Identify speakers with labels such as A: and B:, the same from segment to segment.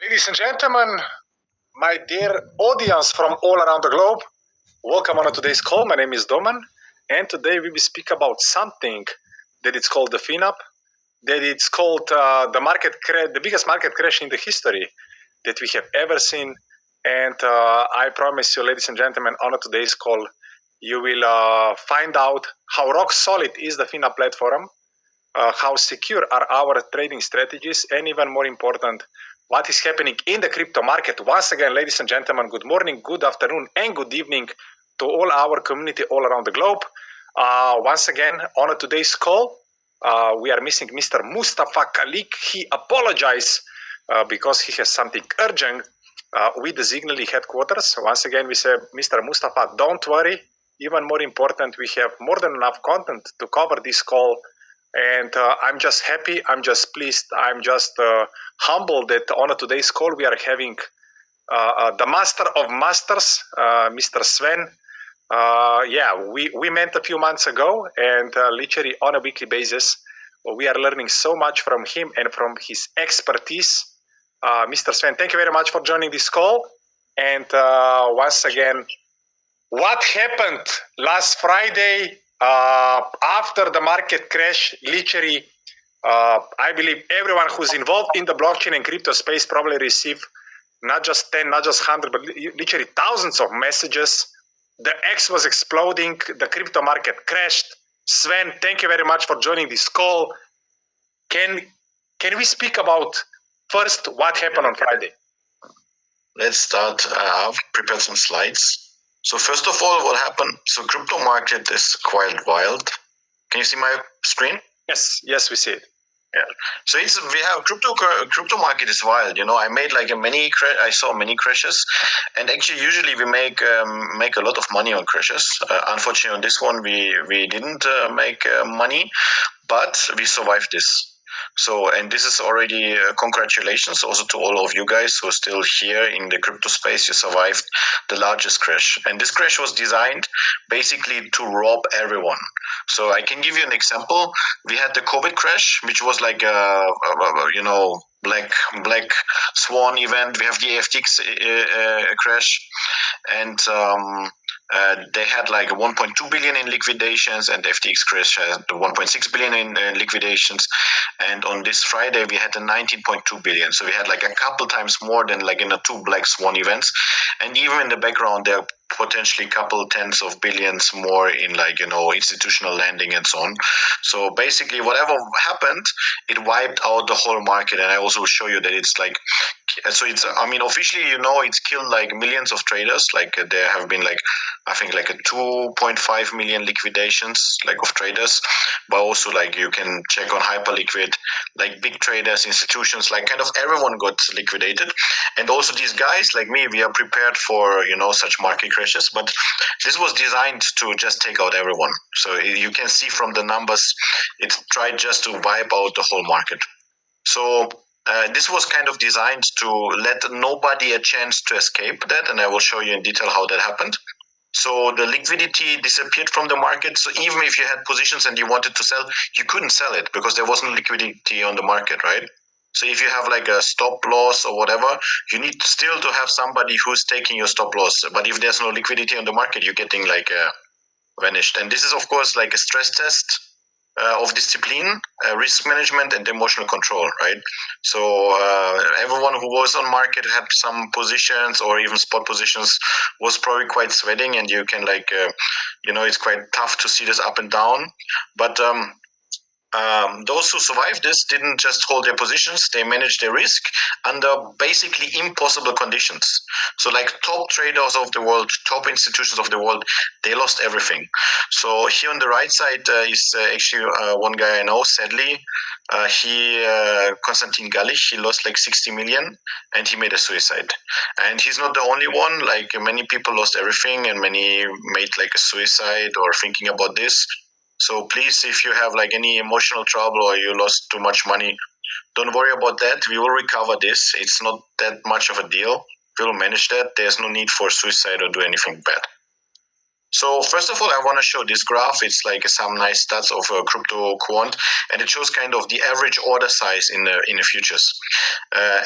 A: Ladies and gentlemen, my dear audience from all around the globe, welcome on today's call. My name is Doman, and today we will speak about something that it's called the FinUp, that it's called the biggest market crash in the history that we have ever seen. And I promise you, ladies and gentlemen, on today's call, you will find out how rock solid is the FinUp platform, how secure are our trading strategies, and even more important, what is happening in the crypto market. Once again, ladies and gentlemen, good morning, good afternoon, and good evening to all our community all around the globe. Once again, on today's call, we are missing Mr. Mustafa Kalik. He apologized because he has something urgent with the Zignally headquarters. Once again, we say, Mr. Mustafa, don't worry. Even more important, we have more than enough content to cover this call. And I'm just happy, I'm just pleased, I'm just humbled that on today's call we are having the master of masters, Mr. Sven. We met a few months ago, and literally on a weekly basis, we are learning so much from him and from his expertise. Mr. Sven, thank you very much for joining this call. And once again, what happened last Friday after the market crash? Literally, I believe everyone who's involved in the blockchain and crypto space probably received not just 10, not just 100, but literally thousands of messages. The X was exploding, the crypto market crashed. Sven, thank you very much for joining this call. Can we speak about first what happened on Friday?
B: Let's start. I've prepared some slides. So first of all, what happened? So crypto market is quite wild. Can you see my screen?
A: Yes, we see it.
B: Yeah. So we have crypto market is wild. You know, I made like I saw many crashes, and actually usually we make a lot of money on crashes. Unfortunately, on this one we didn't make money, but we survived this. So, and this is already congratulations also to all of you guys who are still here in the crypto space. You survived the largest crash. And this crash was designed basically to rob everyone. So I can give you an example. We had the COVID crash, which was like black swan event. We have the FTX crash, and they had like 1.2 billion in liquidations, and FTX crash had 1.6 billion in liquidations. And on this Friday, we had a 19.2 billion. So we had like a couple times more than like in the two black swan events. And even in the background, there are potentially a couple tens of billions more in institutional lending and so on. So basically, whatever happened, it wiped out the whole market. And I also show you that it's like, so it's, officially, it's killed like millions of traders. Like there have been I think like a 2.5 million liquidations of traders, but also you can check on Hyperliquid, like big traders, institutions, kind of everyone got liquidated. And also these guys like me, we are prepared for, such market crashes, but this was designed to just take out everyone. So you can see from the numbers, it tried just to wipe out the whole market. So this was kind of designed to let nobody a chance to escape that, and I will show you in detail how that happened. So the liquidity disappeared from the market. So even if you had positions and you wanted to sell, you couldn't sell it because there wasn't liquidity on the market, right? So if you have like a stop loss or whatever, you need still to have somebody who's taking your stop loss. But if there's no liquidity on the market, you're getting vanished. And this is, of course, like a stress test of discipline, risk management, and emotional control, right? So everyone who was on market had some positions or even spot positions was probably quite sweating, and you can it's quite tough to see this up and down. But those who survived this didn't just hold their positions, they managed their risk under basically impossible conditions. So like top traders of the world, top institutions of the world, they lost everything. So here on the right side is actually one guy I know, sadly. Konstantin Galich, he lost like 60 million and he made a suicide. And he's not the only one, like many people lost everything and many made like a suicide or thinking about this. So please, if you have like any emotional trouble or you lost too much money, don't worry about that. We will recover this. It's not that much of a deal. We will manage that. There's no need for suicide or do anything bad. So first of all, I want to show this graph. It's like some nice stats of a crypto quant, and it shows kind of the average order size in the futures.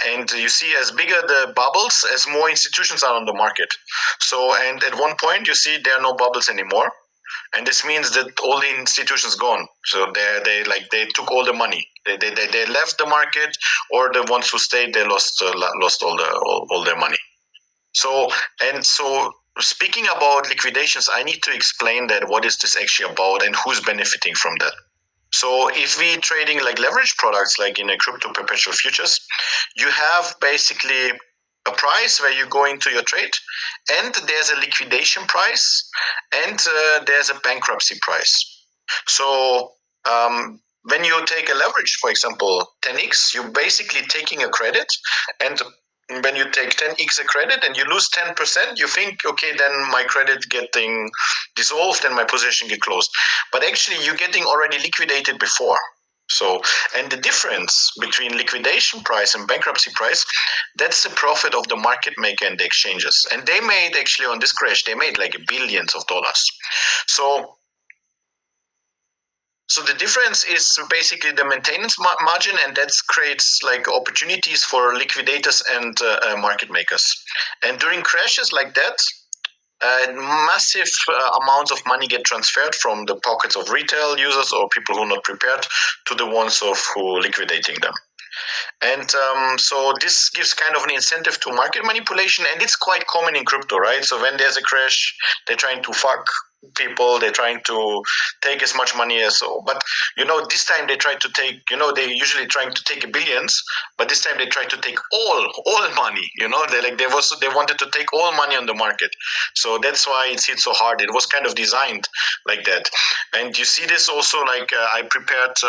B: And you see, as bigger the bubbles, as more institutions are on the market. So, and at one point, you see there are no bubbles anymore, and this means that all the institutions gone. So they took all the money. They left the market, or the ones who stayed, they lost all their money. So speaking about liquidations, I need to explain that what is this actually about and who's benefiting from that. So if we trading like leverage products, like in a crypto perpetual futures, you have basically a price where you go into your trade, and there's a liquidation price, and there's a bankruptcy price. So when you take a leverage, for example, 10x, you're basically taking a credit, and when you take 10x a credit and you lose 10%, you think, okay, then my credit getting dissolved and my position get closed. But actually, you're getting already liquidated before. So, and the difference between liquidation price and bankruptcy price, that's the profit of the market maker and the exchanges. And they made actually on this crash, they made like billions of dollars. So the difference is basically the maintenance margin, and that creates like opportunities for liquidators and market makers. And during crashes like that, massive amounts of money get transferred from the pockets of retail users or people who are not prepared to the ones who are liquidating them. And so this gives kind of an incentive to market manipulation, and it's quite common in crypto, right? So when there's a crash, they're trying to fuck people, they're trying to take as much money as so. But this time they try to take, they usually trying to take billions, but this time they try to take all money. They wanted to take all money on the market. So that's why it's hit so hard. It was kind of designed like that. And you see this also, like I prepared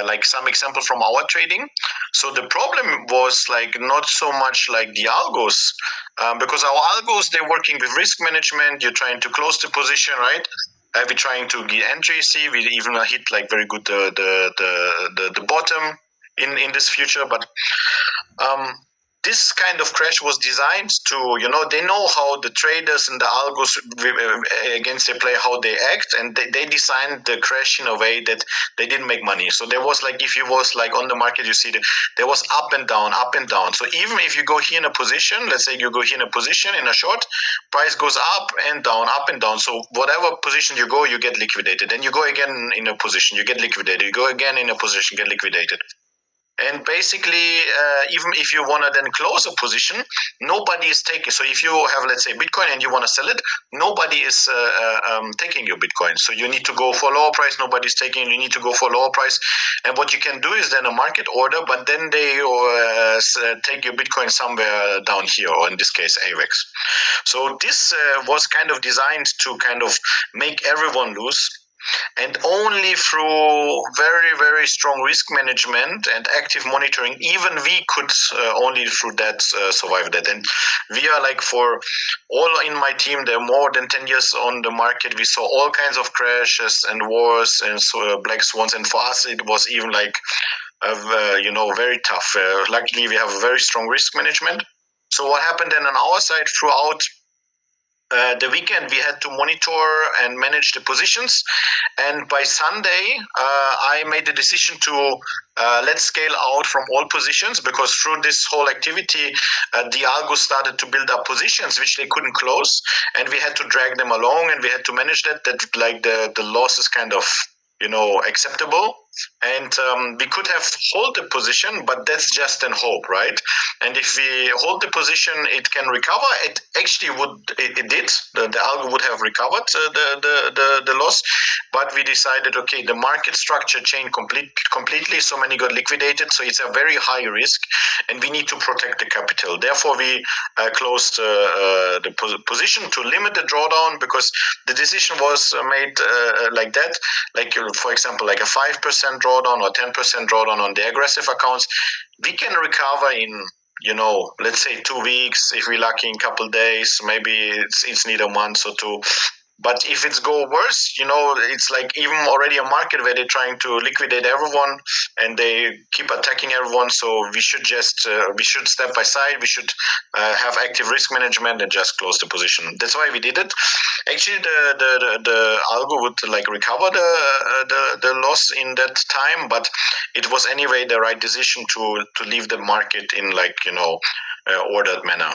B: like some example from our trading. So the problem was like not so much like the algos, because our algos, they're working with risk management. You're trying to close the position, right? We're trying to get entry. See, we even hit like very good the bottom in this future, but this kind of crash was designed to, they know how the traders and the algos against their play, how they act, and they designed the crash in a way that they didn't make money. So there was like, if you was like on the market, you see that there was up and down. So even if you go here in a position, let's say you go here in a position in a short, price goes up and down. So whatever position you go, you get liquidated. Then you go again in a position, you get liquidated. You go again in a position, get liquidated. And basically, even if you want to then close a position, nobody is taking. So if you have, let's say, Bitcoin and you want to sell it, nobody is taking your Bitcoin. So you need to go for lower price. Nobody's taking. You need to go for lower price. And what you can do is then a market order, but then they take your Bitcoin somewhere down here, or in this case, AVEX. So this was kind of designed to kind of make everyone lose. And only through very, very strong risk management and active monitoring, even we could only through that survive that. And we are like, for all in my team, they're more than 10 years on the market. We saw all kinds of crashes and wars and black swans. And for us, it was even like, very tough. Luckily, we have a very strong risk management. So what happened then on our side throughout the weekend, we had to monitor and manage the positions, and by Sunday I made the decision to let's scale out from all positions, because through this whole activity the algo started to build up positions which they couldn't close, and we had to drag them along, and we had to manage that like the loss is kind of acceptable. And we could have hold the position, but that's just an hope, right? And if we hold the position, it can recover. It actually would. It did. The algo would have recovered the loss, but we decided, okay, the market structure changed completely. So many got liquidated. So it's a very high risk, and we need to protect the capital. Therefore, we closed the position to limit the drawdown, because the decision was made like that. Like for example, like a 5% drawdown or 10% drawdown on the aggressive accounts, we can recover in let's say 2 weeks, if we're lucky, in a couple days. Maybe it's need a month or two. But if it's go worse, it's like even already a market where they're trying to liquidate everyone and they keep attacking everyone. So we should we should step by side. We should have active risk management and just close the position. That's why we did it. Actually, the algo would like recover the loss in that time, but it was anyway the right decision to leave the market in ordered manner.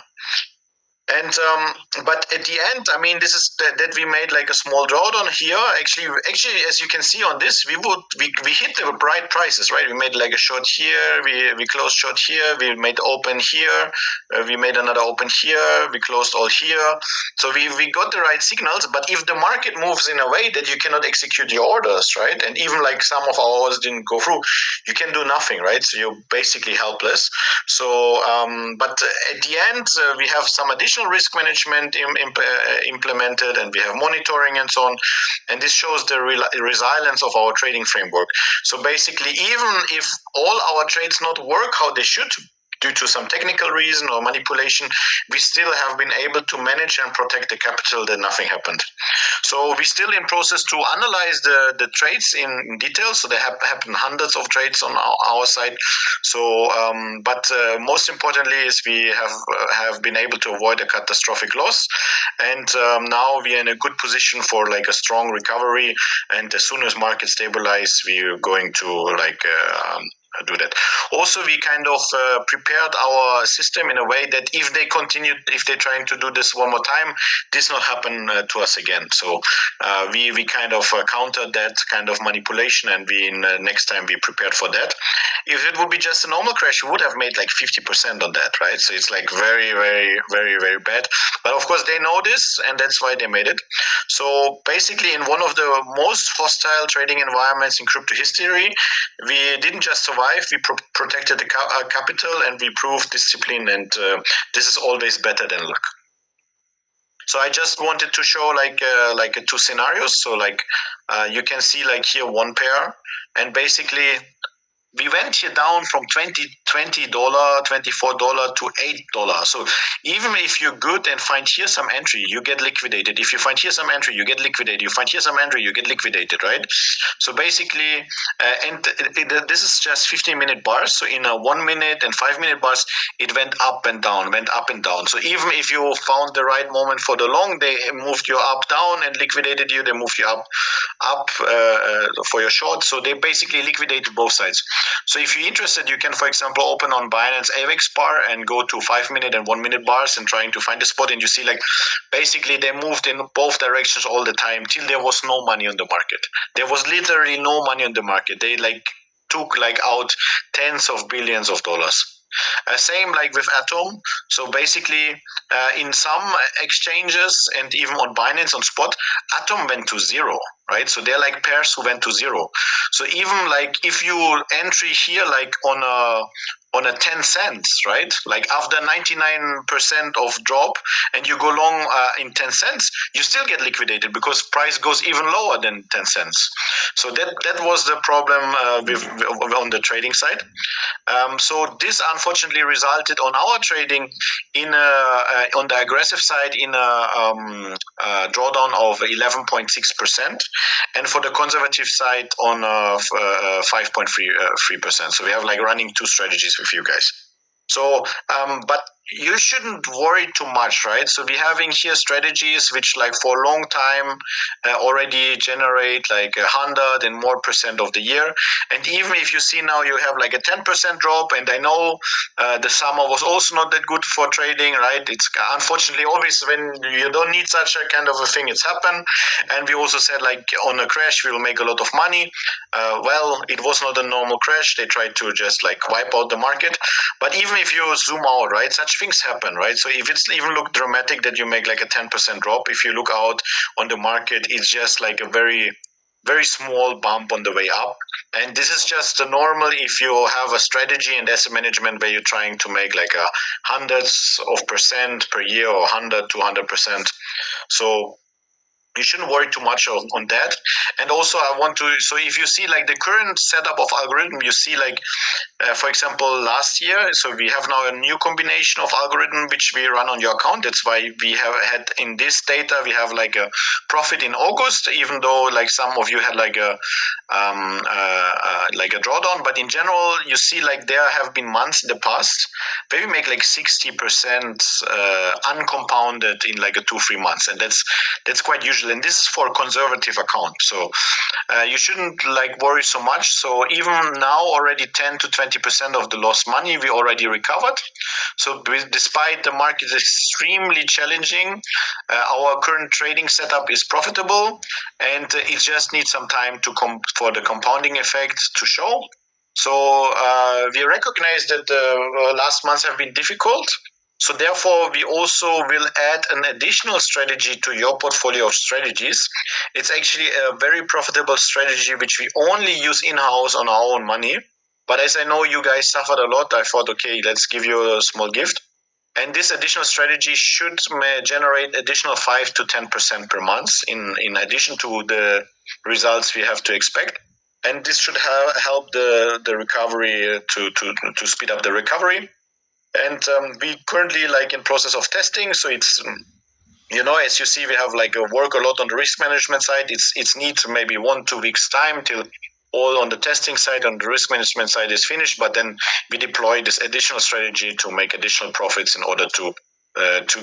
B: And but at the end, I mean, this is that we made like a small drawdown here. Actually, as you can see on this, we hit the right prices, right? We made like a short here, we closed short here, we made open here, we made another open here, we closed all here. So we got the right signals. But if the market moves in a way that you cannot execute your orders, right, and even like some of our orders didn't go through, you can do nothing, right? So you're basically helpless. So, but at the end, we have some additional risk management implemented, and we have monitoring and so on. And this shows the resilience of our trading framework. So basically, even if all our trades not work how they should, due to some technical reason or manipulation, we still have been able to manage and protect the capital that nothing happened. So we're still in process to analyze the trades in detail. So there have happened hundreds of trades on our side. So, but most importantly is we have been able to avoid a catastrophic loss, and now we are in a good position for like a strong recovery. And as soon as markets stabilize, we are going to do that. Also, we kind of prepared our system in a way that if they're trying to do this one more time, this not happen to us again. So we kind of countered that kind of manipulation, and next time we prepared for that. If it would be just a normal crash, we would have made like 50% on that, right? So it's like very, very, very, very bad. But of course, they know this, and that's why they made it. So basically, in one of the most hostile trading environments in crypto history, we didn't just survive, we protected the capital, and we proved discipline, and this is always better than luck. So I just wanted to show like two scenarios. So like you can see like here one pair, and basically we went here down from $20, $24 to $8. So even if you're good and find here some entry, you get liquidated. If you find here some entry, you get liquidated. You find here some entry, you get liquidated, right? So basically, this is just 15-minute bars. So in a 1 minute and 5-minute bars, it went up and down, went up and down. So even if you found the right moment for the long, they moved you up, down, and liquidated you. They moved you up for your short. So they basically liquidated both sides. So if you're interested, you can, for example, open on Binance AVEX bar and go to 5-minute and 1-minute bars and trying to find a spot. And you see, like, basically they moved in both directions all the time till there was no money on the market. There was literally no money on the market. They took out tens of billions of dollars. Same like with Atom. So basically, in some exchanges and even on Binance on spot, Atom went to zero, right? So they're like pairs who went to zero. So even like if you entry here like on a 10 cents, right? Like after 99% of drop and you go long in 10 cents, you still get liquidated because price goes even lower than 10 cents. So that was the problem on the trading side. So this unfortunately resulted on our trading on the aggressive side in a drawdown of 11.6%, and for the conservative side on 5.3%. So we have like running two strategies with you guys. So, but you shouldn't worry too much, right? So we're having here strategies which like for a long time already generate like 100 and more % of the year. And even if you see now you have like a 10% drop, and I know the summer was also not that good for trading, right? It's unfortunately always when you don't need such a kind of a thing, it's happened. And we also said like on a crash, we will make a lot of money. Well, it was not a normal crash. They tried to just like wipe out the market. But even if you zoom out, right, such things happen, right? So if it's even look dramatic that you make like a 10% drop, if you look out on the market, it's just like a very, very small bump on the way up. And this is just the normal if you have a strategy and asset management where you're trying to make like a hundreds of % per year or 100, 200%. So you shouldn't worry too much on that. And also I want to, so if you see like the current setup of algorithm, you see like for example, last year, so we have now a new combination of algorithm which we run on your account. That's why we have had in this data, we have like a profit in August, even though like some of you had like a drawdown. But in general, you see like there have been months in the past where we make like 60% uncompounded in like a 2-3 months, and that's quite usual. And this is for a conservative account, so you shouldn't like worry so much. So even now, already 10 to 20% of the lost money we already recovered. So despite the market is extremely challenging, our current trading setup is profitable, and it just needs some time to for the compounding effect to show. So we recognize that the last months have been difficult. So therefore, we also will add an additional strategy to your portfolio of strategies. It's actually a very profitable strategy which we only use in-house on our own money. But as I know you guys suffered a lot, I thought, okay, let's give you a small gift. And this additional strategy should generate additional 5 to 10% per month in addition to the results we have to expect. And this should help the recovery to speed up the recovery. And we currently like in process of testing, so it's as you see, we have like work a lot on the risk management side. It's needs maybe 1-2 weeks time till all on the testing side, on the risk management side is finished. But then we deploy this additional strategy to make additional profits in order to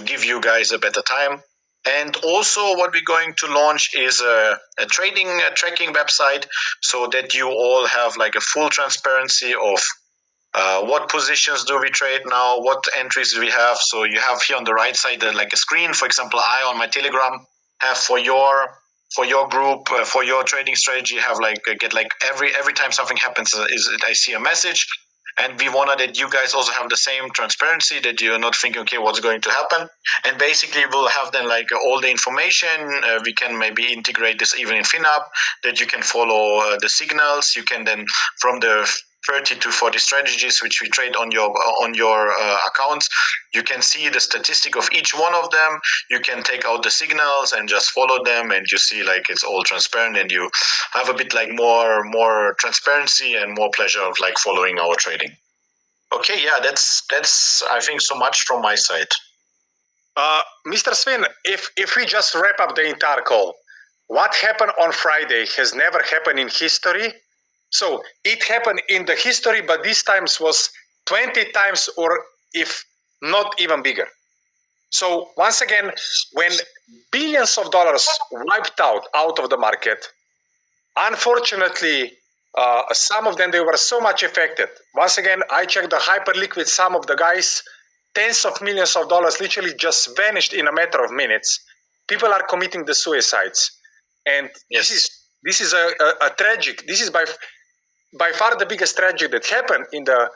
B: give you guys a better time. And also what we're going to launch is a trading tracking website, so that you all have like a full transparency of what positions do we trade now, what entries do we have. So you have here on the right side like a screen. For example, I on my Telegram have for your group, for your trading strategy, have like get like every time something happens I see a message. And we wanted that you guys also have the same transparency, that you're not thinking, okay, what's going to happen? And basically we'll have then like all the information. We can maybe integrate this even in FinUp, that you can follow the signals. You can then, from the 30 to 40 strategies which we trade on your accounts, you can see the statistic of each one of them. You can take out the signals and just follow them, and you see like it's all transparent, and you have a bit like more transparency and more pleasure of like following our trading. Okay, yeah, that's I think so much from my side.
A: Mr. Sven, if we just wrap up the entire call, what happened on Friday has never happened in history. So it happened in the history, but this times was 20 times, or if not even bigger. So once again, when billions of dollars wiped out of the market, unfortunately, some of them, they were so much affected. Once again, I checked the hyperliquid, some of the guys, tens of millions of dollars literally just vanished in a matter of minutes. People are committing the suicides. And yes, this is a tragic, this is by far the biggest tragedy that happened in the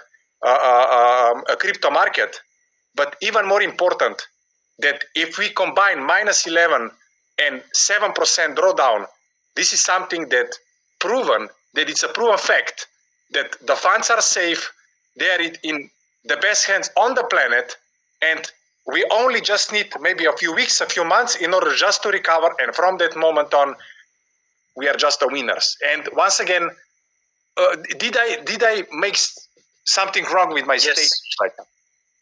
A: crypto market. But even more important, that if we combine -11 and 7% drawdown, this is something that it's a proven fact that the funds are safe, they are in the best hands on the planet, and we only just need maybe a few weeks, a few months in order just to recover, and from that moment on, we are just the winners. And once again, did I make something wrong with my statement right now?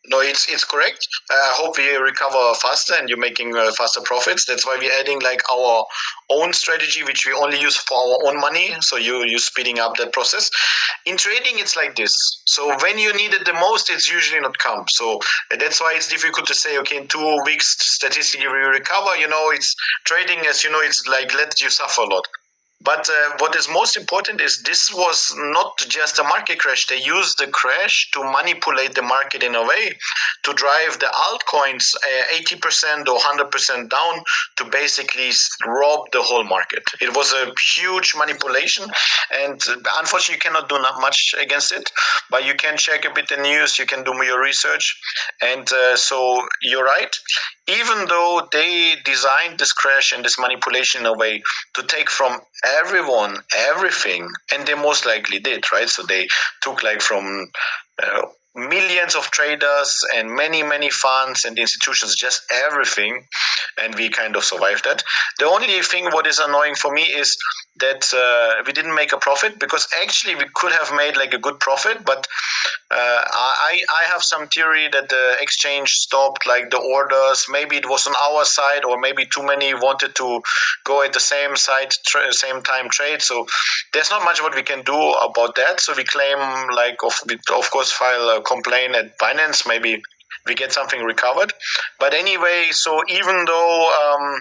B: No, it's correct. I hope we recover faster and you're making faster profits. That's why we're adding like our own strategy, which we only use for our own money. So you're speeding up that process. In trading, it's like this. So when you need it the most, it's usually not come. So that's why it's difficult to say, okay, in 2 weeks, statistically we recover. It's trading, as you know, it's like let you suffer a lot. But what is most important is this was not just a market crash. They used the crash to manipulate the market in a way to drive the altcoins 80% or 100% down to basically rob the whole market. It was a huge manipulation, and unfortunately you cannot do much against it, but you can check a bit the news, you can do your research. And so you're right. Even though they designed this crash and this manipulation in a way to take from everyone everything, and they most likely did, right? So they took like from millions of traders and many funds and institutions, just everything. and we kind of survived that. The only thing what is annoying for me is that we didn't make a profit, because actually we could have made like a good profit, but I have some theory that the exchange stopped like the orders. Maybe it was on our side, or maybe too many wanted to go at the same same time trade. So there's not much what we can do about that. So we claim like of course file a complaint at Binance. Maybe we get something recovered. But anyway, so even though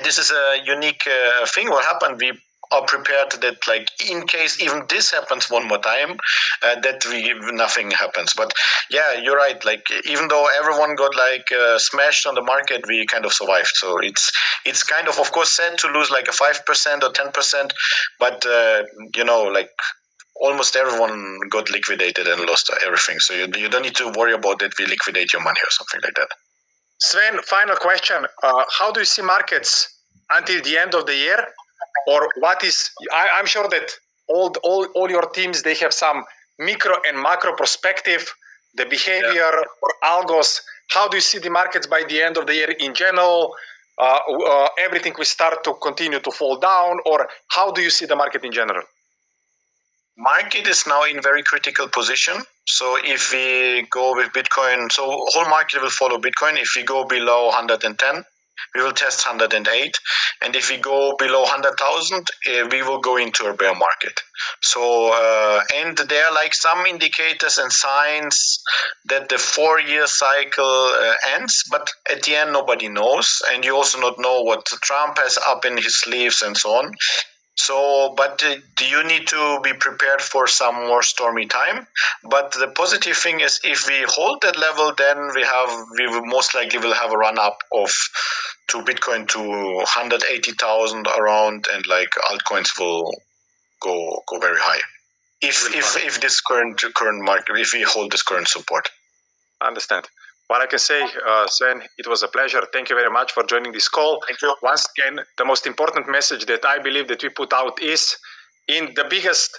B: this is a unique thing, what happened, we are prepared that like in case even this happens one more time, that nothing happens. But yeah, you're right, like even though everyone got like smashed on the market, we kind of survived. So it's kind of course sad to lose like a 5% or 10%, but like almost everyone got liquidated and lost everything. So you don't need to worry about that we liquidate your money or something like that.
A: Sven, final question. How do you see markets until the end of the year? Or what is, I'm sure that all your teams, they have some micro and macro perspective, the behavior or algos. How do you see the markets by the end of the year in general? Everything will start to continue to fall down, or how do you see the market in general?
B: Market is now in very critical position. So if we go with Bitcoin, so whole market will follow Bitcoin. If we go below 110, we will test 108. And if we go below 100,000, we will go into a bear market. So, and there are like some indicators and signs that the 4-year cycle ends, but at the end, nobody knows. And you also not know what Trump has up in his sleeves and so on. So, but you need to be prepared for some more stormy time. But the positive thing is, if we hold that level, then we will most likely will have a run up to Bitcoin to 180,000 around, and like altcoins will go very high. If this current market, if we hold this current support.
A: I understand. What I can say, Sven, it was a pleasure. Thank you very much for joining this call.
B: Thank you.
A: Once again, the most important message that I believe that we put out is, in the biggest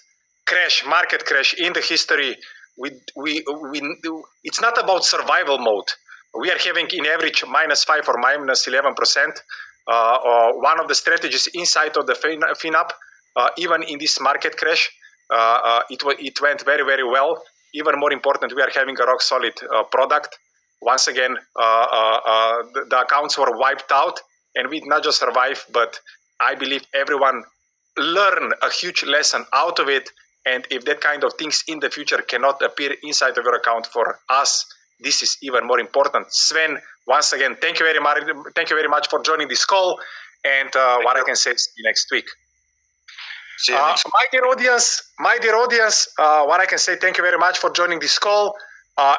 A: market crash in the history, it's not about survival mode. We are having in average -5 or -11%. One of the strategies inside of the FinUp, even in this market crash, it went very, very well. Even more important, we are having a rock solid product. Once again, the accounts were wiped out, and we not just survived, but I believe everyone learned a huge lesson out of it. And if that kind of things in the future cannot appear inside of your account for us, this is even more important. Sven, once again, thank you very much for joining this call. And what I can say is next week. My dear audience, what I can say, thank you very much for joining this call.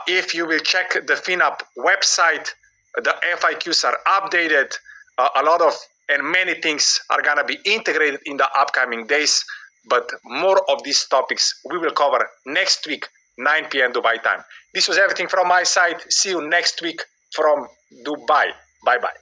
A: If you will check the FinUp website, the FIQs are updated. A lot of and many things are going to be integrated in the upcoming days. But more of these topics we will cover next week, 9 p.m. Dubai time. This was everything from my side. See you next week from Dubai. Bye-bye.